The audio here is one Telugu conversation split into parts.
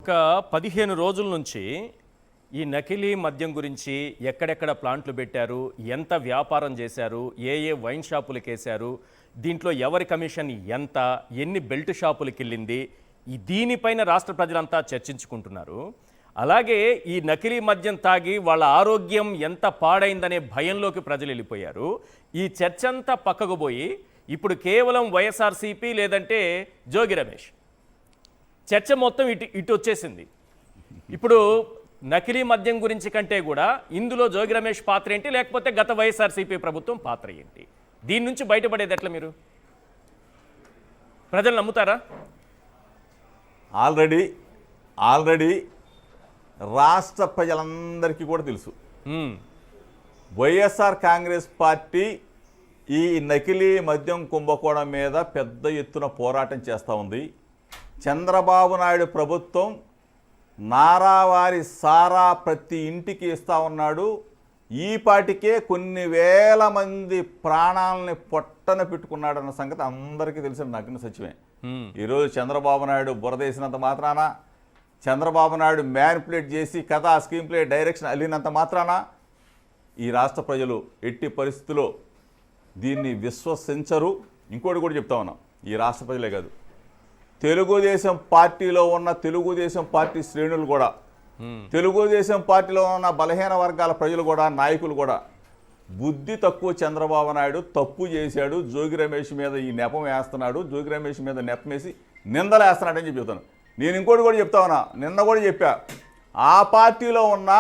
ఒక 15 రోజుల నుంచి ఈ నకిలీ మద్యం గురించి ఎక్కడెక్కడ ప్లాంట్లు పెట్టారు, ఎంత వ్యాపారం చేశారు, ఏ ఏ వైన్ షాపులకు వేశారు, దీంట్లో ఎవరి కమిషన్ ఎంత, ఎన్ని బెల్ట్ షాపులకు వెళ్ళింది, దీనిపైన రాష్ట్ర ప్రజలంతా చర్చించుకుంటున్నారు. అలాగే ఈ నకిలీ మద్యం తాగి వాళ్ళ ఆరోగ్యం ఎంత పాడైందనే భయంలోకి ప్రజలు వెళ్ళిపోయారు. ఈ చర్చ అంతా పక్కకు పోయి ఇప్పుడు కేవలం వైఎస్ఆర్సీపీ లేదంటే జోగి రమేష్ చర్చ మొత్తం ఇటు వచ్చేసింది. ఇప్పుడు నకిలీ మద్యం గురించి కంటే కూడా ఇందులో జోగి రమేష్ పాత్ర ఏంటి, లేకపోతే గత వైఎస్ఆర్సీపీ ప్రభుత్వం పాత్ర ఏంటి, దీని నుంచి బయటపడేది ఎట్లా? మీరు ప్రజలు నమ్ముతారా? ఆల్రెడీ రాష్ట్ర ప్రజలందరికీ కూడా తెలుసు, వైఎస్ఆర్ కాంగ్రెస్ పార్టీ ఈ నకిలీ మద్యం కుంభకోణం మీద పెద్ద ఎత్తున పోరాటం చేస్తూ ఉంది. చంద్రబాబు నాయుడు ప్రభుత్వం నారావారి సారా ప్రతి ఇంటికి ఇస్తూ ఉన్నాడు. ఈ పాటికే కొన్ని వేల మంది ప్రాణాలని పొట్టన పెట్టుకున్నాడన్న సంగతి అందరికీ తెలిసిన నగ్న సత్యమే. ఈరోజు చంద్రబాబు నాయుడు బురదేసినంత మాత్రాన, చంద్రబాబు నాయుడు మ్యానిపులేట్ చేసి కథ స్క్రీన్ ప్లే డైరెక్షన్ అల్లినంత మాత్రాన ఈ రాష్ట్ర ప్రజలు ఎట్టి పరిస్థితుల్లో దీన్ని విశ్వసించరు. ఇంకోటి కూడా చెప్తా ఉన్నాం, ఈ రాష్ట్ర ప్రజలే కాదు, తెలుగుదేశం పార్టీలో ఉన్న తెలుగుదేశం పార్టీ శ్రేణులు కూడా, తెలుగుదేశం పార్టీలో ఉన్న బలహీన వర్గాల ప్రజలు కూడా, నాయకులు కూడా బుద్ధి తక్కువ చంద్రబాబు నాయుడు తప్పు చేశాడు, జోగి రమేష్ మీద ఈ నెపం వేస్తున్నాడు, జోగి రమేష్ మీద నెపం వేసి నిందలు వేస్తున్నాడని చెప్పి చెప్తాను. నేను ఇంకోటి కూడా చెప్తా ఉన్నా, నిన్న కూడా చెప్పా, ఆ పార్టీలో ఉన్న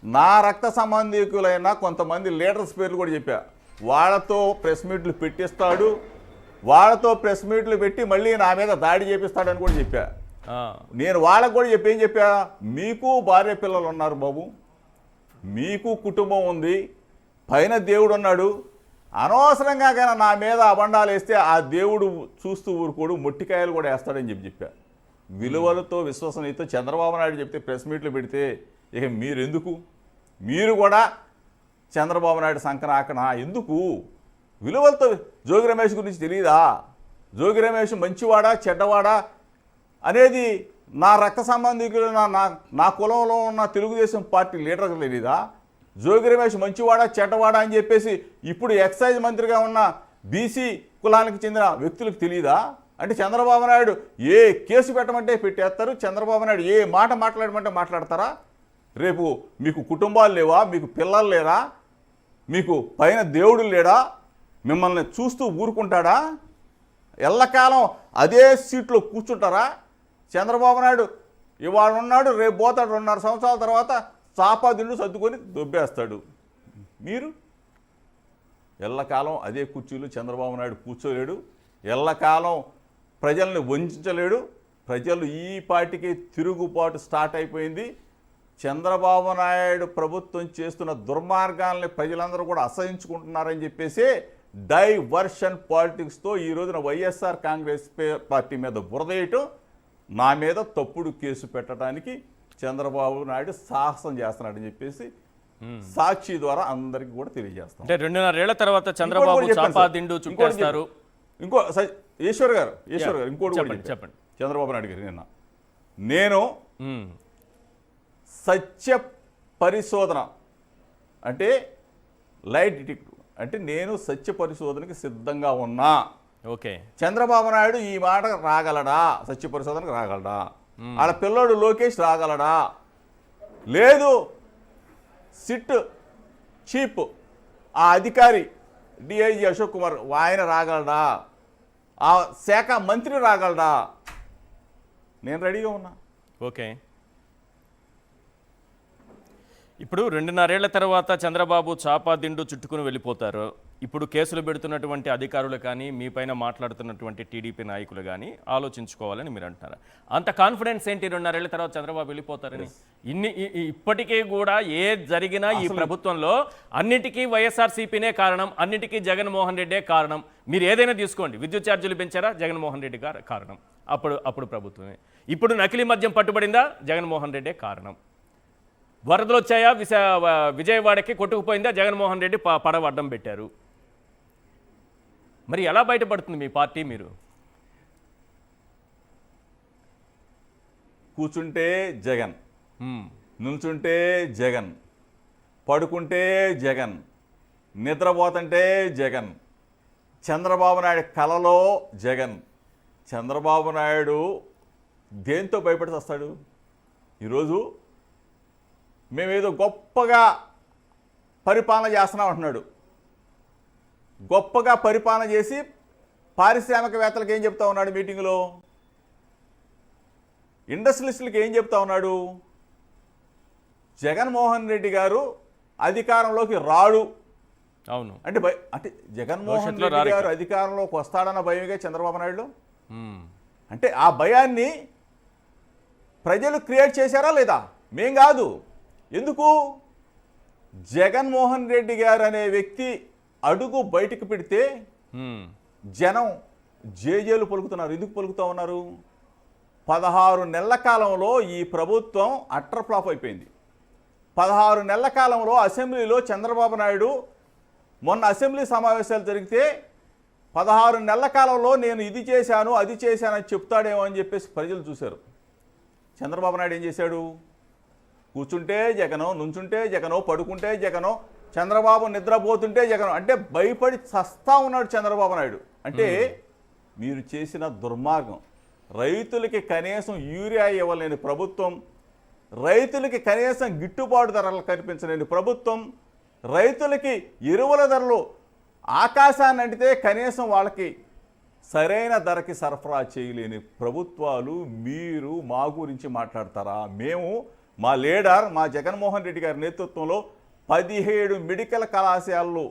నా రక్త సంబంధికులైన కొంతమంది లీడర్స్ పేర్లు కూడా చెప్పా. వాళ్ళతో ప్రెస్ మీట్లు పెట్టిస్తాడు, వాళ్ళతో ప్రెస్ మీట్లు పెట్టి మళ్ళీ నా మీద దాడి చేపిస్తాడని కూడా చెప్పా. నేను వాళ్ళకు కూడా ఏం చెప్పా, మీకు భార్య పిల్లలు ఉన్నారు బాబు, మీకు కుటుంబం ఉంది, పైన దేవుడు ఉన్నాడు, అనవసరంగా కానీ నా మీద అబండాలు వేస్తే ఆ దేవుడు చూస్తూ ఊరుకోడు, మొట్టికాయలు కూడా వేస్తాడని చెప్పా. విలువలతో విశ్వసనీయతో చంద్రబాబు నాయుడు చెప్తే ప్రెస్ మీట్లు పెడితే ఇక మీరెందుకు? మీరు కూడా చంద్రబాబు నాయుడు సంకనాకన ఎందుకు? విలువలతో జోగి రమేష్ గురించి తెలియదా? జోగి రమేష్ మంచివాడా చెడ్డవాడా అనేది నా రక్త సంబంధికులు, నా కులంలో ఉన్న తెలుగుదేశం పార్టీ లీడర్కి తెలియదా? జోగి రమేష్ మంచివాడా చెడ్డవాడా అని చెప్పేసి ఇప్పుడు ఎక్సైజ్ మంత్రిగా ఉన్న బీసీ కులానికి చెందిన వ్యక్తులకు తెలియదా? అంటే చంద్రబాబు నాయుడు ఏ కేసు పెట్టమంటే పెట్టేస్తారు, చంద్రబాబు నాయుడు ఏ మాట మాట్లాడమంటే మాట్లాడతారా? రేపు మీకు కుటుంబాలు లేవా? మీకు పిల్లలు లేరా? మీకు పైన దేవుడు లేడా? మిమ్మల్ని చూస్తూ ఊరుకుంటాడా? ఎల్లకాలం అదే సీట్లో కూర్చుంటారా? చంద్రబాబు నాయుడు ఇవాళ ఉన్నాడు, రేపు పోతాడు, 2.5 సంవత్సరాల తర్వాత చాపాదిండు సర్దుకొని దొబ్బేస్తాడు. మీరు ఎల్లకాలం అదే కుర్చీలు చంద్రబాబు నాయుడు కూర్చోలేడు, ఎల్లకాలం ప్రజల్ని వంచలేడు. ప్రజలు ఈ పార్టీకి తిరుగుబాటు స్టార్ట్ అయిపోయింది. చంద్రబాబు నాయుడు ప్రభుత్వం చేస్తున్న దుర్మార్గాల్ని ప్రజలందరూ కూడా అసహించుకుంటున్నారని చెప్పేసి డైవర్షన్ పాలిటిక్స్తో ఈ రోజున వైఎస్ఆర్ కాంగ్రెస్ పార్టీ మీద బురదేయటం, నా మీద తప్పుడు కేసు పెట్టడానికి చంద్రబాబు నాయుడు సాహసం చేస్తున్నాడని చెప్పేసి సాక్షి ద్వారా అందరికీ కూడా తెలియజేస్తాం. అంటే 2.5 ఏళ్ల తర్వాత చంద్రబాబు చాపాదిండు చుట్టేస్తారు. ఇంకో ఈశ్వర్ గారు ఇంకోటి చెప్పండి. చంద్రబాబు నాయుడు గారు నిన్న నేను సత్య పరిశోధన అంటే లైట్ డిటెక్టివ్ అంటే నేను సత్య పరిశోధనకి సిద్ధంగా ఉన్నా. ఓకే, చంద్రబాబు నాయుడు ఈ మాట రాగలడా? సత్య పరిశోధనకు రాగలడా? వాళ్ళ పిల్లోడు లోకేష్ రాగలడా? లేదు, సిట్ చీఫ్ ఆ అధికారి డిఐజీ అశోక్ కుమార్ ఆయన రాగలడా? ఆ శాఖ మంత్రి రాగలడా? నేను రెడీగా ఉన్నా. ఓకే, ఇప్పుడు 2.5 ఏళ్ల తర్వాత చంద్రబాబు చాపాదిండు చుట్టుకుని వెళ్ళిపోతారు. ఇప్పుడు కేసులు పెడుతున్నటువంటి అధికారులు కానీ, మీ పైన మాట్లాడుతున్నటువంటి టీడీపీ నాయకులు కానీ ఆలోచించుకోవాలని మీరు అంటున్నారు. అంత కాన్ఫిడెన్స్ ఏంటి 2.5 ఏళ్ల తర్వాత చంద్రబాబు వెళ్ళిపోతారని? ఇప్పటికీ కూడా జరిగినా ఈ ప్రభుత్వంలో అన్నిటికీ వైఎస్ఆర్సీపీనే కారణం, అన్నిటికీ జగన్మోహన్ రెడ్డే కారణం. మీరు ఏదైనా తీసుకోండి, విద్యుత్ ఛార్జీలు పెంచారా? జగన్మోహన్ రెడ్డి గారు కారణం. అప్పుడు ప్రభుత్వమే. ఇప్పుడు నకిలీ మద్యం పట్టుబడిందా? జగన్మోహన్ రెడ్డే కారణం. వరదలు వచ్చాయా? విజయవాడకి కొట్టుకుపోయిందా? జగన్మోహన్ రెడ్డి పడవ అడ్డం పెట్టారు. మరి ఎలా బయటపడుతుంది మీ పార్టీ? మీరు కూర్చుంటే జగన్, మ్మ్. నుంచుంటే జగన్, పడుకుంటే జగన్, నిద్రపోతుంటే జగన్, చంద్రబాబు నాయుడు కలలో జగన్. చంద్రబాబు నాయుడు దేంతో భయపడి వస్తాడు? ఈరోజు మేమేదో గొప్పగా పరిపాలన చేస్తున్నాం అంటున్నాడు. గొప్పగా పరిపాలన చేసి పారిశ్రామికవేత్తలకు ఏం చెప్తా ఉన్నాడు మీటింగులో? ఇండస్ట్రియలిస్టులకు ఏం చెప్తా ఉన్నాడు? జగన్మోహన్ రెడ్డి గారు అధికారంలోకి రాడు అవును. అంటే అంటే జగన్మోహన్ భవిష్యత్తులో రెడ్డి గారు రారు. అధికారంలోకి వస్తాడన్న భయమే చంద్రబాబు నాయుడు. మ్మ్. అంటే ఆ భయాన్ని ప్రజలు క్రియేట్ చేశారా లేదా? మేం కాదు. ఎందుకు? జగన్మోహన్ రెడ్డి గారు అనే వ్యక్తి అడుగు బయటకు పెడితే మ్మ్. జనం జేజేలు పలుకుతున్నారు. ఎందుకు పలుకుతూ ఉన్నారు? 16 నెలల కాలంలో ఈ ప్రభుత్వం అట్టర్ ఫ్లాప్ అయిపోయింది. 16 నెలల కాలంలో అసెంబ్లీలో చంద్రబాబు నాయుడు మొన్న అసెంబ్లీ సమావేశాలు జరిగితే 16 నెలల కాలంలో నేను ఇది చేశాను అది చేశానని చెప్తాడేమో అని చెప్పేసి ప్రజలు చూశారు. చంద్రబాబు నాయుడు ఏం చేశాడు? కూర్చుంటే జగనో, నుంచుంటే జగనో, పడుకుంటే జగనో, చంద్రబాబు నిద్రపోతుంటే జగనో. అంటే భయపడి చస్తా ఉన్నాడు చంద్రబాబు నాయుడు. అంటే మీరు చేసిన దుర్మార్గం. రైతులకి కనీసం యూరియా ఇవ్వలేని ప్రభుత్వం, రైతులకి కనీసం గిట్టుబాటు ధరలు కల్పించలేని ప్రభుత్వం, రైతులకి ఎరువుల ధరలు ఆకాశాన్ని అంటితే కనీసం వాళ్ళకి సరైన ధరకి సరఫరా చేయలేని ప్రభుత్వాలు మీరు మా గురించి మాట్లాడతారా? మేము మా లీడర్ మా జగన్మోహన్ రెడ్డి గారి నేతృత్వంలో 17 మెడికల్ కళాశాలలు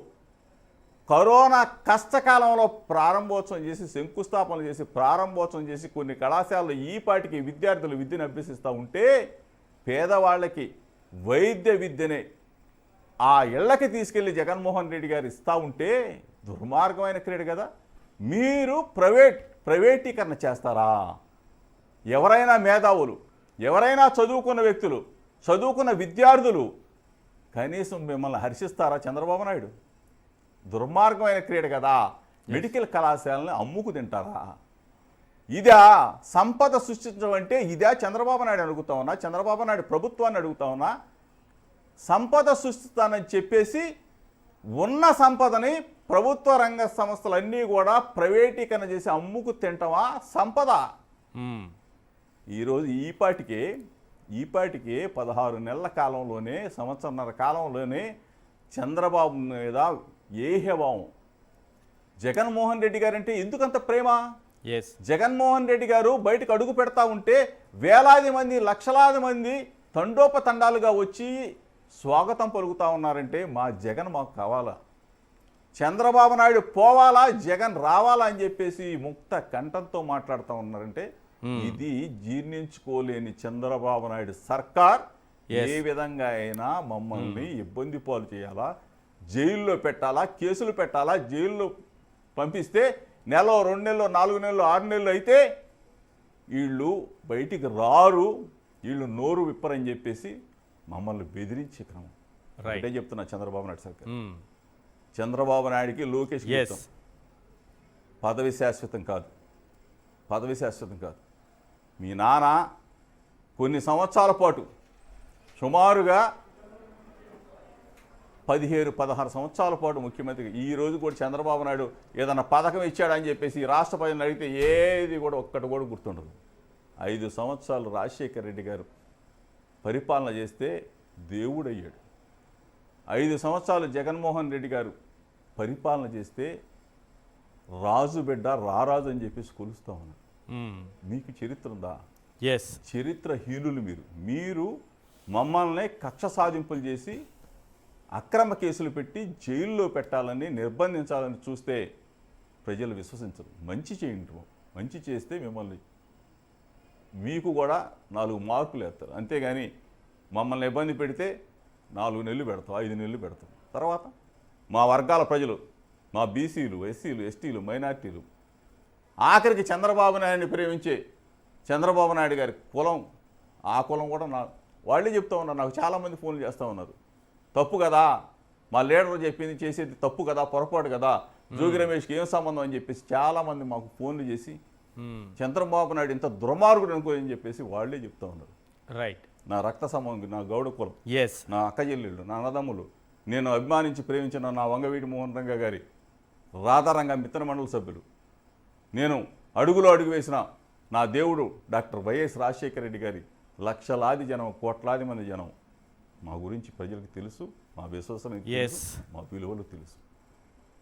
కరోనా కష్టకాలంలో ప్రారంభోత్సవం చేసి, శంకుస్థాపన చేసి, ప్రారంభోత్సవం చేసి కొన్ని కళాశాలలో ఈపాటికి విద్యార్థులు విద్యను అభ్యసిస్తూ ఉంటే పేదవాళ్ళకి వైద్య విద్యనే ఆ ఇళ్ళకి తీసుకెళ్లి జగన్మోహన్ రెడ్డి గారు ఇస్తూ ఉంటే దుర్మార్గమైన క్రీడ కదా. మీరు ప్రైవేటీకరణ చేస్తారా? ఎవరైనా మేధావులు, ఎవరైనా చదువుకున్న వ్యక్తులు, చదువుకున్న విద్యార్థులు కనీసం మిమ్మల్ని హర్షిస్తారా చంద్రబాబు నాయుడు? దుర్మార్గమైన క్రీడ కదా. మెడికల్ కళాశాలని అమ్ముకు తింటారా? ఇదా సంపద సృష్టించడం అంటే? ఇదా చంద్రబాబు నాయుడు అడుగుతా ఉన్నా, చంద్రబాబు నాయుడు ప్రభుత్వాన్ని అడుగుతా ఉన్నా. సంపద సృష్టిస్తానని చెప్పేసి ఉన్న సంపదని ప్రభుత్వ రంగ సంస్థలన్నీ కూడా ప్రైవేటీకరణ చేసి అమ్ముకు తింటామా సంపద? మ్మ్. ఈరోజు ఈపాటికే 16 నెలల కాలంలోనే, సంవత్సరన్నర కాలంలోనే చంద్రబాబు మీద ఏహ్యభావం. జగన్మోహన్ రెడ్డి గారంటే ఎందుకంత ప్రేమ? ఎస్. జగన్మోహన్ రెడ్డి గారు బయటకు అడుగు పెడతా ఉంటే వేలాది మంది, లక్షలాది మంది తండోపతండాలుగా వచ్చి స్వాగతం పలుకుతా ఉన్నారంటే మా జగన్ మాకు కావాలా? చంద్రబాబు నాయుడు పోవాలా, జగన్ రావాలా అని చెప్పేసి ముక్త కంఠంతో మాట్లాడుతూ ఉన్నారంటే ఇది జీర్ణించుకోలేని చంద్రబాబు నాయుడు సర్కార్ ఏ విధంగా అయినా మమ్మల్ని ఇబ్బంది పాలు చేయాలా, జైల్లో పెట్టాలా, కేసులు పెట్టాలా, జైల్లో పంపిస్తే నెల, 2 నెలలు, 4 నెలలు, 6 నెలలు అయితే వీళ్ళు బయటికి రారు, వీళ్ళు నోరు విప్పరని చెప్పేసి మమ్మల్ని బెదిరించి క్రమం. అంటే చెప్తున్నా చంద్రబాబు నాయుడు సర్కార్. చంద్రబాబు నాయుడికి లోకేష్ పదవి శాశ్వతం కాదు, పదవి శాశ్వతం కాదు. మీ నాన్న కొన్ని సంవత్సరాల పాటు సుమారుగా 17-16 సంవత్సరాల పాటు ముఖ్యమంత్రి. ఈ రోజు కూడా చంద్రబాబు నాయుడు ఏదన్నా పథకం ఇచ్చాడని చెప్పేసి రాష్ట్ర ప్రజలను అడిగితే ఏది కూడా ఒక్కటి కూడా గుర్తుండదు. 5 సంవత్సరాలు రాజశేఖర రెడ్డి గారు పరిపాలన చేస్తే దేవుడయ్యాడు. 5 సంవత్సరాలు జగన్మోహన్ రెడ్డి గారు పరిపాలన చేస్తే రాజు బిడ్డ రారాజు అని చెప్పేసి కొలుస్తూ ఉన్నారు. మీకు చరిత్ర ఉందా? ఎస్. చరిత్రహీనులు మీరు మమ్మల్ని కక్ష సాధింపులు చేసి అక్రమ కేసులు పెట్టి జైల్లో పెట్టాలని, నిర్బంధించాలని చూస్తే ప్రజలు విశ్వసించరు. మంచి చేయండి, మంచి చేస్తే మిమ్మల్ని మీకు కూడా 4 మార్కులు వేస్తారు. అంతేగాని మమ్మల్ని ఇబ్బంది పెడితే 4 నెలలు పెడతాం, 5 నెలలు పెడతాం. తర్వాత మా వర్గాల ప్రజలు, మా బీసీలు, ఎస్సీలు, ఎస్టీలు, మైనార్టీలు, ఆఖరికి చంద్రబాబు నాయుడిని ప్రేమించే చంద్రబాబు నాయుడు గారి కులం, ఆ కులం కూడా వాళ్ళే చెప్తా ఉన్నారు. నాకు చాలామంది ఫోన్లు చేస్తూ ఉన్నారు, తప్పు కదా, మా లీడర్ చెప్పింది చేసేది తప్పు కదా, పొరపాటు కదా, జోగి రమేష్కి ఏం సంబంధం అని చెప్పేసి చాలామంది మాకు ఫోన్లు చేసి చంద్రబాబు నాయుడు ఇంత దుర్మార్గుడు అనుకో అని చెప్పేసి వాళ్ళే చెప్తా ఉన్నారు. రైట్. నా రక్త సంబంధం, నా గౌడ కులం, ఎస్. నా అక్క చెల్లెళ్ళు, నా అన్నదమ్ములు, నేను అభిమానించి ప్రేమించిన నా వంగవీటి మోహన్ రంగ గారి రాధారంగ మిత్ర మండలి సభ్యులు, నేను అడుగులో అడుగు వేసిన నా దేవుడు డాక్టర్ వైఎస్ రాజశేఖర రెడ్డి గారి లక్షలాది జనం, కోట్లాది మంది జనం, మా గురించి ప్రజలకు తెలుసు, మా విశ్వాసానికి తెలుసు, మా విలువలు తెలుసు.